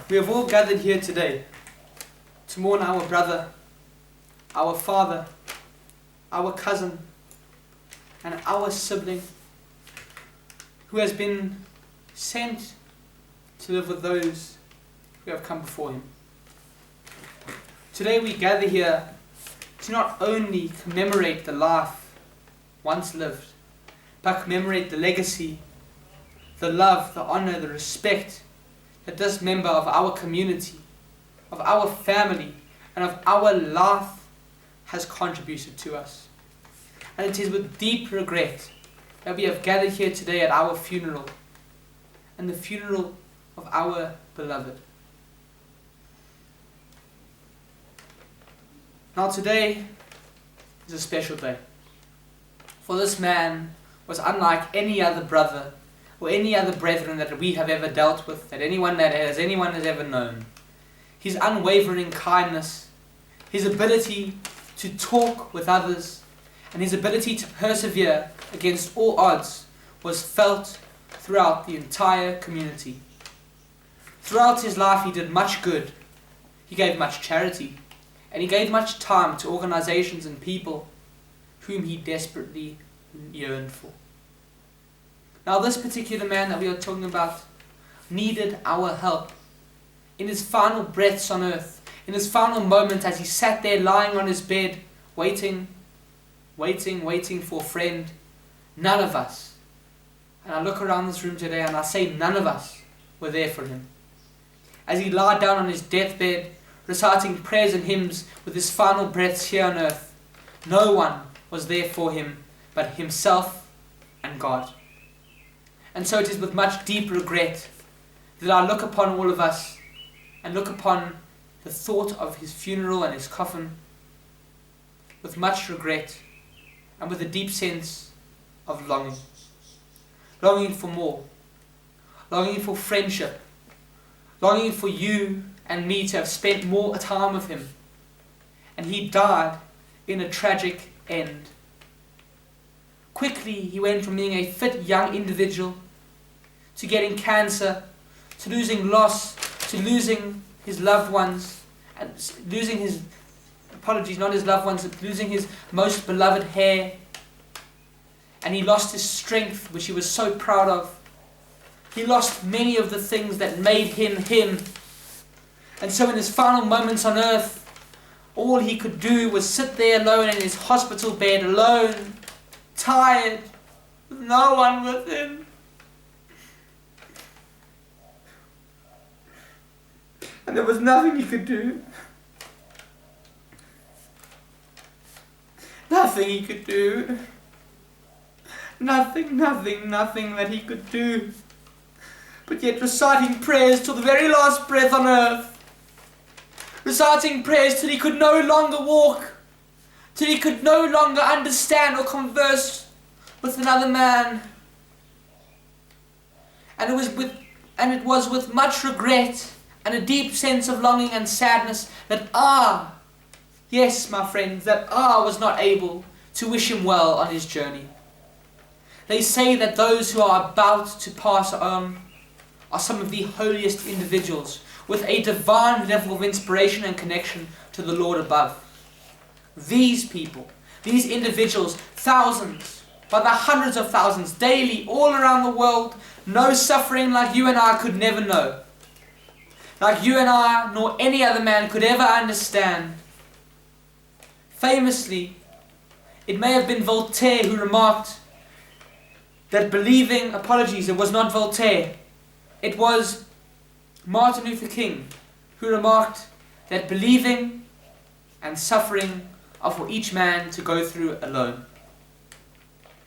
We have all gathered here today to mourn our brother, our father, our cousin, and our sibling who has been sent to live with those who have come before him. Today we gather here to not only commemorate the life once lived, but commemorate the legacy, the love, the honor, the respect that this member of our community, of our family, and of our life has contributed to us. And it is with deep regret that we have gathered here today at our funeral, and the funeral of our beloved. Now today is a special day, for this man was unlike any other brother or any other brethren that we have ever dealt with, that anyone has ever known. His unwavering kindness, his ability to talk with others, and his ability to persevere against all odds was felt throughout the entire community. Throughout his life he did much good, he gave much charity, and he gave much time to organizations and people whom he desperately yearned for. Now this particular man that we are talking about needed our help. In his final breaths on earth, in his final moment as he sat there lying on his bed, waiting for a friend, none of us, and I look around this room today and I say none of us were there for him. As he lied down on his deathbed, reciting prayers and hymns with his final breaths here on earth, no one was there for him but himself and God. And so it is with much deep regret that I look upon all of us and look upon the thought of his funeral and his coffin with much regret and with a deep sense of longing. Longing for more. Longing for friendship. Longing for you and me to have spent more time with him. And he died in a tragic end. Quickly he went from being a fit young individual to getting cancer, to losing loss, to losing his loved ones, and losing his, not his loved ones, but losing his most beloved hair. And he lost his strength, which he was so proud of. He lost many of the things that made him him. And so in his final moments on earth, all he could do was sit there alone in his hospital bed, alone, tired, with no one with him. And there was nothing he could do. Nothing he could do. Nothing that he could do. But yet reciting prayers till the very last breath on earth. Reciting prayers till he could no longer walk. Till he could no longer understand or converse with another man. And it was with much regret and a deep sense of longing and sadness that yes, my friends, that was not able to wish him well on his journey. They say that those who are about to pass on are some of the holiest individuals with a divine level of inspiration and connection to the Lord above. These people, these individuals, thousands, by the hundreds of thousands, daily, all around the world, know suffering like you and I could never know. Like you and I, nor any other man could ever understand. Famously, it may have been Voltaire who remarked that it was not Voltaire, it was Martin Luther King who remarked that believing and suffering are for each man to go through alone.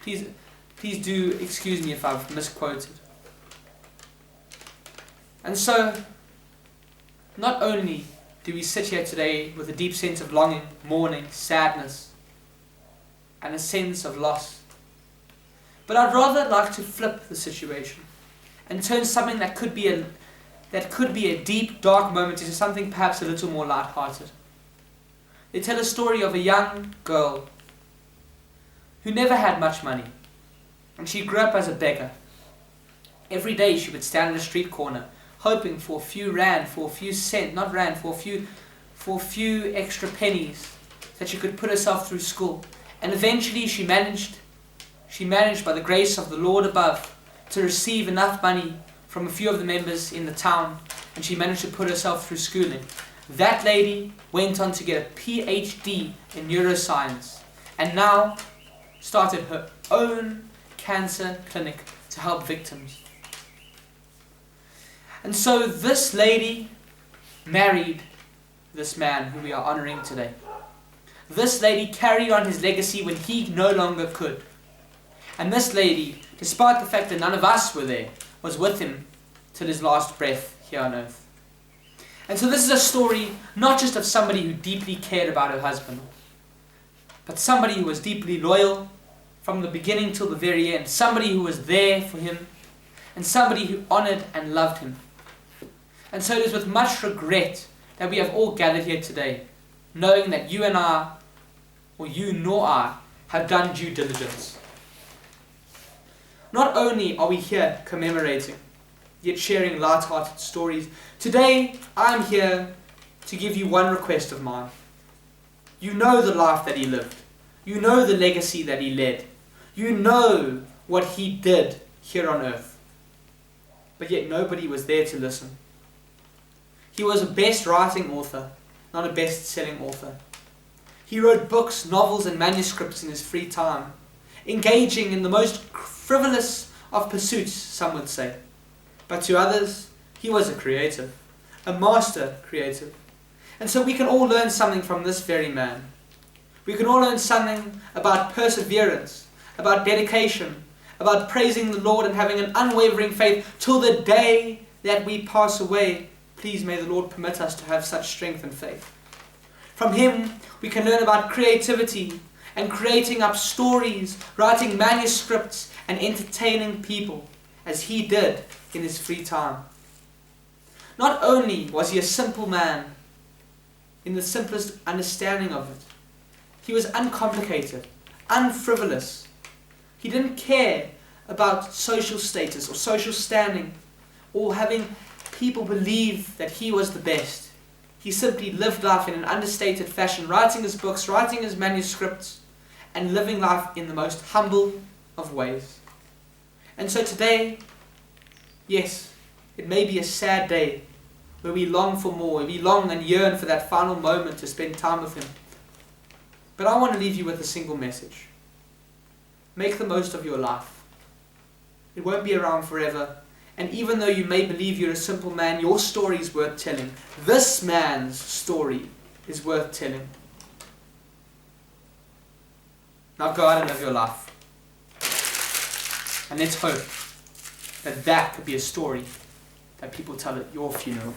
Please do excuse me if I've misquoted. And so, not only do we sit here today with a deep sense of longing, mourning, sadness, and a sense of loss, but I'd rather like to flip the situation and turn something that could be a deep, dark moment into something perhaps a little more light-hearted. They tell a story of a young girl who never had much money, and she grew up as a beggar. Every day she would stand at a street corner, hoping for a few rand, for a few cent, not rand, for a few extra pennies that she could put herself through school. And eventually she managed by the grace of the Lord above to receive enough money from a few of the members in the town, and she managed to put herself through schooling. That lady went on to get a PhD in neuroscience and now started her own cancer clinic to help victims. And so this lady married this man who we are honoring today. This lady carried on his legacy when he no longer could. And this lady, despite the fact that none of us were there, was with him till his last breath here on earth. And so this is a story not just of somebody who deeply cared about her husband, but somebody who was deeply loyal from the beginning till the very end. Somebody who was there for him, and somebody who honored and loved him. And so it is with much regret that we have all gathered here today, knowing that you and I, or you nor I, have done due diligence. Not only are we here commemorating, yet sharing light-hearted stories, today I'm here to give you one request of mine. You know the life that he lived. You know the legacy that he led. You know what he did here on earth. But yet nobody was there to listen. He was a best-writing author, not a best-selling author. He wrote books, novels, and manuscripts in his free time, engaging in the most frivolous of pursuits, some would say. But to others, he was a creative, a master creative. And so we can all learn something from this very man. We can all learn something about perseverance, about dedication, about praising the Lord and having an unwavering faith till the day that we pass away. Please may the Lord permit us to have such strength and faith. From him, we can learn about creativity and creating up stories, writing manuscripts, and entertaining people, as he did in his free time. Not only was he a simple man, in the simplest understanding of it, he was uncomplicated, unfrivolous. He didn't care about social status or social standing, or having people believe that he was the best. He simply lived life in an understated fashion, writing his books, writing his manuscripts, and living life in the most humble of ways. And so today, yes, it may be a sad day where we long for more, where we long and yearn for that final moment to spend time with him. But I want to leave you with a single message. Make the most of your life. It won't be around forever. And even though you may believe you're a simple man, your story is worth telling. This man's story is worth telling. Now go out and live your life. And let's hope that that could be a story that people tell at your funeral.